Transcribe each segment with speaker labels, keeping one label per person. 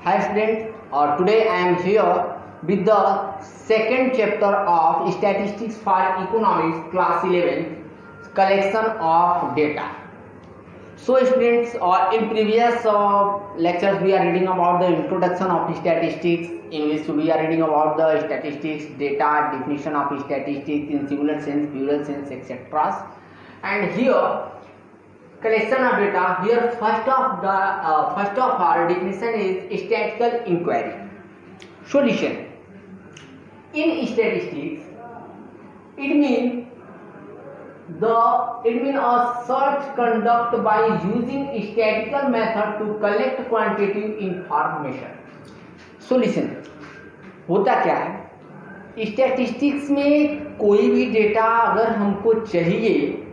Speaker 1: Hi students, today I am here with the second chapter of Statistics for Economics class 11 collection of data. So students, in previous lectures we are reading about the introduction of statistics, in which we are reading about the statistics, data, definition of statistics in singular sense, plural sense, etc. And here collection of data. Here first of our definition is statistical inquiry. Solution. In statistics, it means a search conducted by using statistical method to collect quantitative information. Solution. होता क्या है, statistics में कोई भी data अगर हमको चाहिए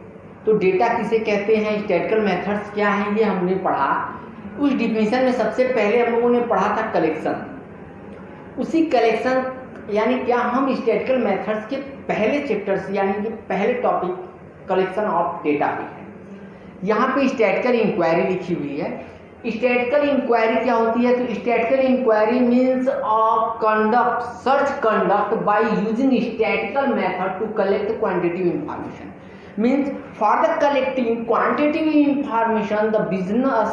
Speaker 1: तो डेटा किसे कहते हैं, स्टैटिस्टिकल मेथड्स क्या हैं, ये हमने पढ़ा। उस डिफिनेशन में सबसे पहले हम लोगों ने पढ़ा था कलेक्शन। उसी कलेक्शन यानी क्या, हम स्टैटिस्टिकल मेथड्स के पहले चैप्टर्स यानी कि पहले टॉपिक कलेक्शन ऑफ डेटा पे है। यहाँ पे स्टैटिस्टिकल इंक्वायरी लिखी हुई है। स्टैटिस्टिकल इंक्वायरी क्या होती है, तो statistical inquiry means search conduct by using statistical method to collect quantitative information. Means for the collecting quantitative information, the business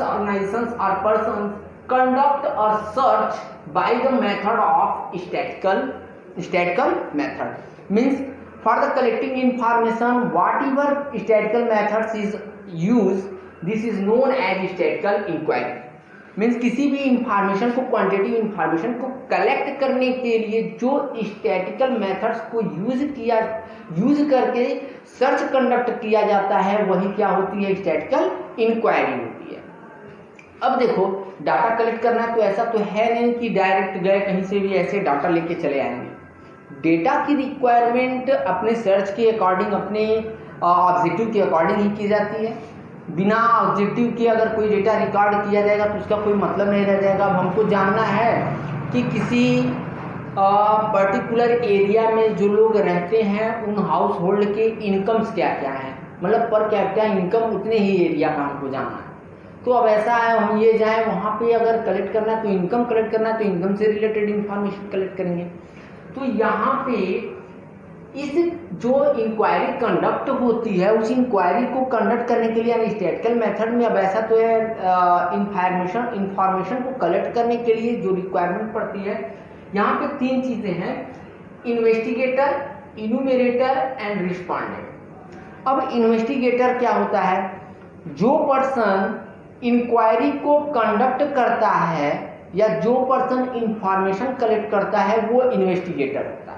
Speaker 1: organizations or persons conduct a search by the method of statistical method. Means for the collecting information, whatever statistical methods is used, this is known as statistical inquiry. Means किसी भी information को, quantitative information को collect करने के लिए जो statistical methods को use करके सर्च कंडक्ट किया जाता है, वही क्या होती है, स्टैटिस्टिकल इंक्वायरी होती है। अब देखो, डाटा कलेक्ट करना तो ऐसा तो है नहीं कि डायरेक्ट गए कहीं से भी ऐसे डाटा लेके चले आएंगे। डेटा की रिक्वायरमेंट अपने सर्च के अकॉर्डिंग, अपने ऑब्जेक्टिव के अकॉर्डिंग ही की जाती है। बिना ऑब्जेक्टिव के अगर कोई डेटा रिकॉर्ड किया जाएगा तो उसका कोई मतलब नहीं रह जाएगा। अब हमको जानना है कि किसी पर्टिकुलर एरिया में जो लोग रहते हैं उन हाउस होल्ड के इनकम्स क्या क्या हैं, मतलब पर कैपिटा इनकम उतने ही एरिया का हमको जानना है। तो अब ऐसा है, हम ये जाएँ वहाँ पे अगर कलेक्ट करना है तो इनकम कलेक्ट करना है तो इनकम से रिलेटेड इंफॉर्मेशन कलेक्ट करेंगे। तो यहाँ पे इस जो इंक्वायरी कंडक्ट होती है, उस इंक्वायरी को कंडक्ट करने के लिए यानी स्टैटिस्टिकल मेथड में अब ऐसा तो है, इंफॉर्मेशन को कलेक्ट करने के लिए जो रिक्वायरमेंट पड़ती है, यहाँ पे तीन चीजें हैं, इन्वेस्टिगेटर, इन्यूमरेटर एंड रिस्पॉन्डेंट। अब इन्वेस्टिगेटर क्या होता है, जो पर्सन इंक्वायरी को कंडक्ट करता है या जो पर्सन इंफॉर्मेशन कलेक्ट करता है वो इन्वेस्टिगेटर होता है,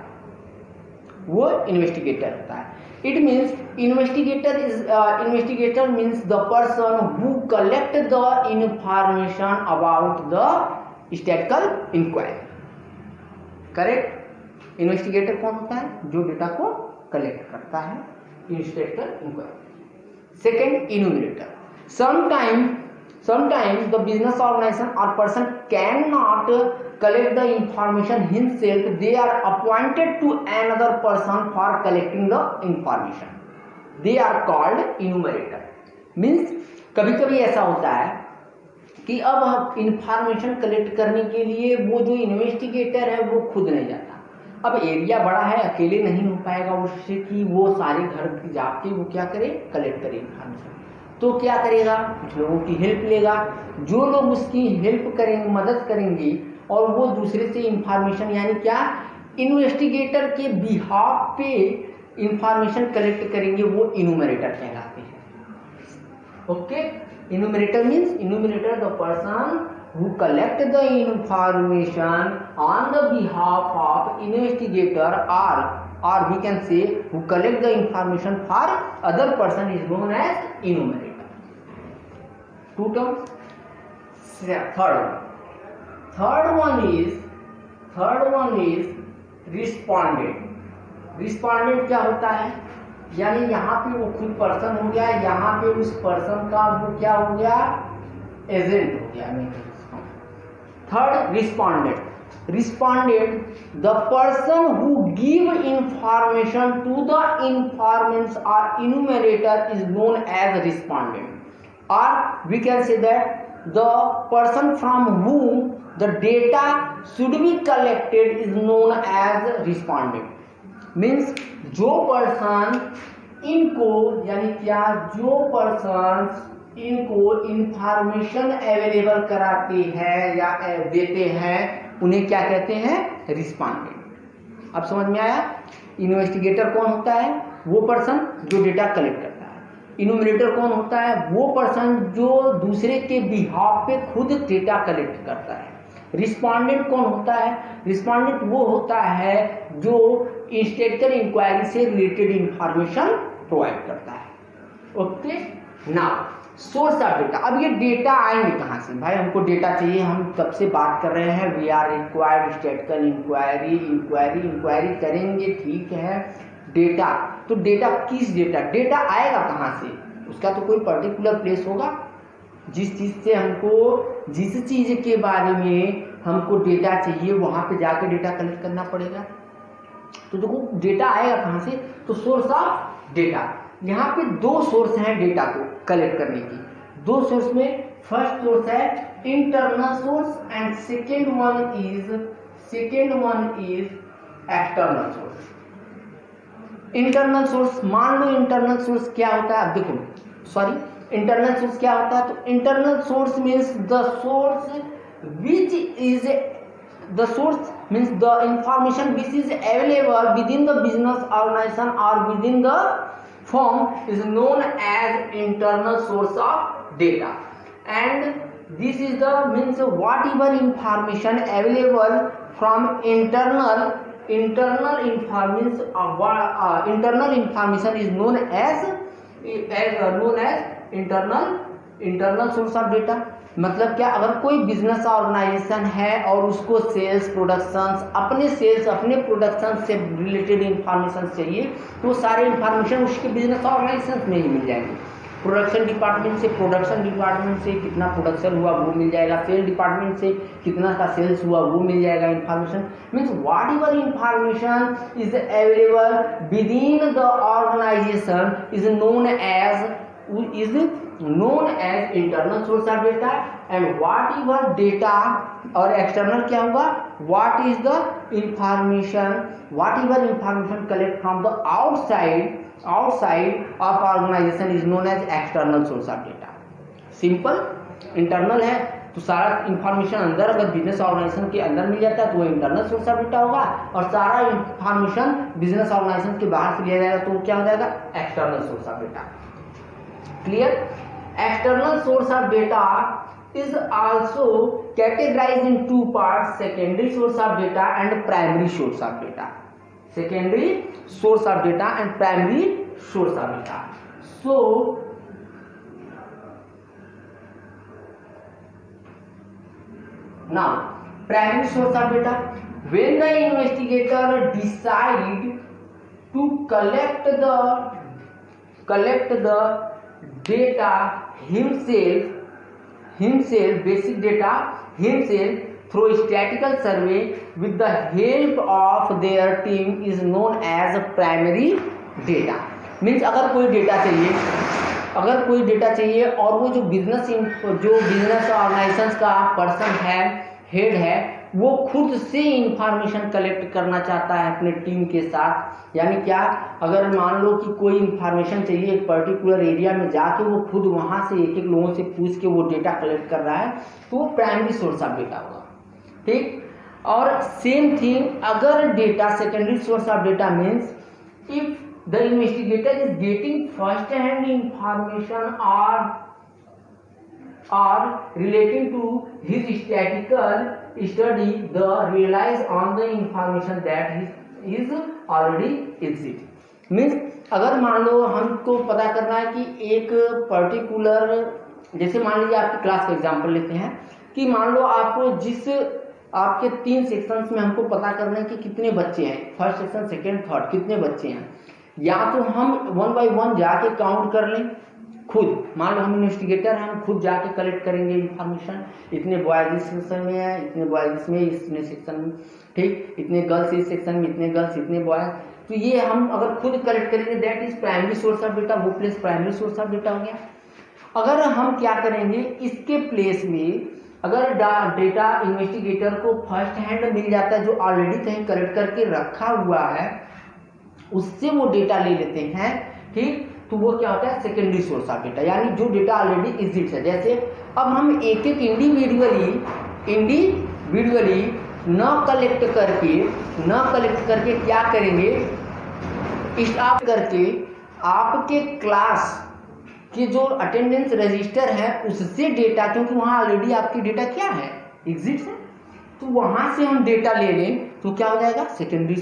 Speaker 1: वो इन्वेस्टिगेटर होता है। It means investigator means the person who collect the information about the statistical inquiry. Correct. Investigator कौन होता है, जो डेटा को कलेक्ट करता है in statistical inquiry. Second, enumerator. Sometimes the business organization or person cannot collect the information himself. They are appointed to another person for collecting the information. They are called enumerator. Means कभी कभी ऐसा होता है कि अब हम information collect करने के लिए वो जो इन्वेस्टिगेटर है वो खुद नहीं जाता। अब एरिया बड़ा है, अकेले नहीं हो पाएगा उससे कि वो सारे घर जाके वो क्या करे, कलेक्ट करे इंफॉर्मेशन। तो क्या करेगा, कुछ लोगों की हेल्प लेगा, जो लोग उसकी हेल्प करेंगे, मदद करेंगे और वो दूसरे से इंफॉर्मेशन यानी क्या, इन्वेस्टिगेटर के बिहाफ पे इंफॉर्मेशन कलेक्ट करेंगे, वो इन्यूमरेटर कहलाते हैं। Okay. Enumerator means enumerator the person who collect the information on the behalf of investigator or we can say who collect the information for other person is known as enumerator. Two terms. Third one is respondent. Respondent क्या होता है, यानी यहाँ पे वो खुद person हो गया, यहाँ पे उस पर्सन का वो क्या हो गया, एजेंट हो गया। Third, respondent. Respondent, the person who give information to the informants or enumerator is known as respondent, or we can say that the person from whom the data should be collected is known as respondent। Means जो person इनको यानी क्या, जो person इनको information available कराते हैं या देते हैं उन्हें क्या कहते हैं, रिस्पॉन्डेंट। अब समझ में आया। इन्वेस्टिगेटर कौन होता है, वो पर्सन जो डेटा कलेक्ट करता है। इन्यूमरेटर कौन होता है, वो पर्सन जो दूसरे के बिहाफ पे खुद डेटा कलेक्ट करता है। रिस्पॉन्डेंट कौन होता है, रिस्पॉन्डेंट वो होता है जो इंस्टेटिकल इंक्वायरी से रिलेटेड इंफॉर्मेशन प्रोवाइड करता है। Okay, now source of data. अब ये डेटा आएंगे कहाँ से भाई, हमको डेटा चाहिए, हम कब से बात कर रहे हैं, we are required statistical inquiry करेंगे, ठीक है। डेटा, तो डेटा किस डेटा आएगा कहाँ से, उसका तो कोई पर्टिकुलर प्लेस होगा। जिस चीज़ से हमको, जिस चीज़ के बारे में हमको डेटा चाहिए वहाँ पे जाके डेटा कलेक्ट करना पड़ेगा। तो देखो डेटा आएगा कहाँ से, तो सोर्स ऑफ डेटा। यहाँ पे दो सोर्स हैं डेटा को कलेक्ट करने की। दो सोर्स में फर्स्ट सोर्स है internal source and second one is external source. Internal source, मान लो इंटरनल सोर्स क्या होता है, अब देखो सॉरी इंटरनल सोर्स क्या होता है, तो internal source means the source which is the source means the information which is available within the business organization or within the firm is known as internal source of data, and this is the means whatever information available from internal information is known as internal source of data। मतलब क्या, अगर कोई business organisation है और उसको sales अपने production से related information चाहिए, तो सारे इंफॉर्मेशन उसके बिजनेस ऑर्गेनाइजेशन में ही मिल जाएंगे। प्रोडक्शन डिपार्टमेंट से कितना प्रोडक्शन हुआ वो मिल जाएगा, सेल डिपार्टमेंट से कितना का सेल्स हुआ वो मिल जाएगा। Information means whatever information is available within the organisation is known as internal source of data, and whatever data और external क्या होगा, what is the information, whatever information collect from the outside of organization is known as external source of data। Simple, internal है तो सारा information अंदर, अगर business organisation के अंदर मिल जाता है तो वो इंटरनल सोर्स ऑफ डेटा होगा, और सारा इंफॉर्मेशन बिजनेस ऑर्गेनाइजेशन के बाहर से लिया जाएगा तो क्या हो जाएगा, external source of data. Clear. External source of data is also categorized in two parts: secondary source of data and primary source of data। Secondary source of data and primary source of data। So now primary source of data, when the investigator decide to collect the data himself basic data himself through statistical survey with the help of their team is known as primary data। Means अगर कोई data चाहिए और वो जो business organisation का person है, head है, वो खुद से इंफॉर्मेशन कलेक्ट करना चाहता है अपने टीम के साथ। यानी क्या, अगर मान लो कि कोई इंफॉर्मेशन चाहिए एक पर्टिकुलर एरिया में, जाके वो खुद वहाँ से एक लोगों से पूछ के वो डेटा कलेक्ट कर रहा है, तो वो प्राइमरी सोर्स ऑफ डेटा होगा। ठीक। और सेम थिंग अगर data secondary source of data means if the investigator is getting first hand information or relating to his statistical study, the relies on the information that is already exist। Means अगर मान लो हमको पता करना है कि एक particular, जैसे मान लीजिए आपकी क्लास का एग्जांपल लेते हैं कि मान लो आपके 3 सेक्शंस में हमको पता करना है कि कितने बच्चे हैं, फर्स्ट सेक्शन, सेकेंड, थर्ड, कितने बच्चे हैं। या तो हम 1 by 1 जाके काउंट कर लें खुद, मान लो हम इन्वेस्टिगेटर हैं, हम खुद जाके कलेक्ट करेंगे इंफॉर्मेशन, इतने बॉयज इस सेक्शन में है, इतने बॉयज इसमें, इतने सेक्शन में, ठीक, इतने गर्ल्स इस सेक्शन में, इतने गर्ल्स, इतने बॉयज। तो ये हम अगर खुद कलेक्ट करेंगे that is primary source of data, वो place primary source of data हो गया। अगर हम क्या करेंगे, इसके प्लेस में अगर डेटा इन्वेस्टिगेटर को फर्स्ट हैंड मिल जाता है जो ऑलरेडी कहीं कलेक्ट करके रखा हुआ है, उससे वो डेटा ले लेते हैं, ठीक, तो वो क्या होता है सेकेंडरी सोर्स ऑफ डेटा, यानी जो डेटा ऑलरेडी एग्जिस्ट है। जैसे अब हम एक एक इंडिविजुअली न कलेक्ट करके क्या करेंगे, स्टाफ करके आपके क्लास के जो अटेंडेंस रजिस्टर है उससे डेटा, क्योंकि वहाँ ऑलरेडी आपकी डेटा क्या है एग्जिस्ट है, तो वहाँ से हम डेटा ले लें तो क्या हो जाएगा सेकेंडरी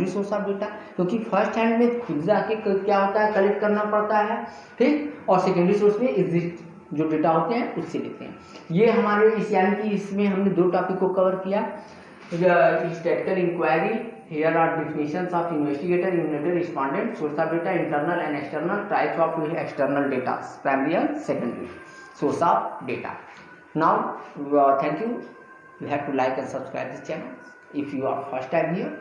Speaker 1: सोर्स ऑफ डेटा, क्योंकि फर्स्ट हैंड में खुद जाके क्या होता है कलेक्ट करना पड़ता है, ठीक, और सेकेंडरी सोर्स में एग्जिस्ट जो डेटा होते हैं उससे लेते हैं। ये हमारे इस यानी कि इसमें हमने 2 टॉपिक को कवर किया, statistical inquiry, here are definitions of investigator, respondent, source of data, internal and external, types of external data, primary and secondary source of data. Now thank you. You have to like and subscribe this channel if you are first time here.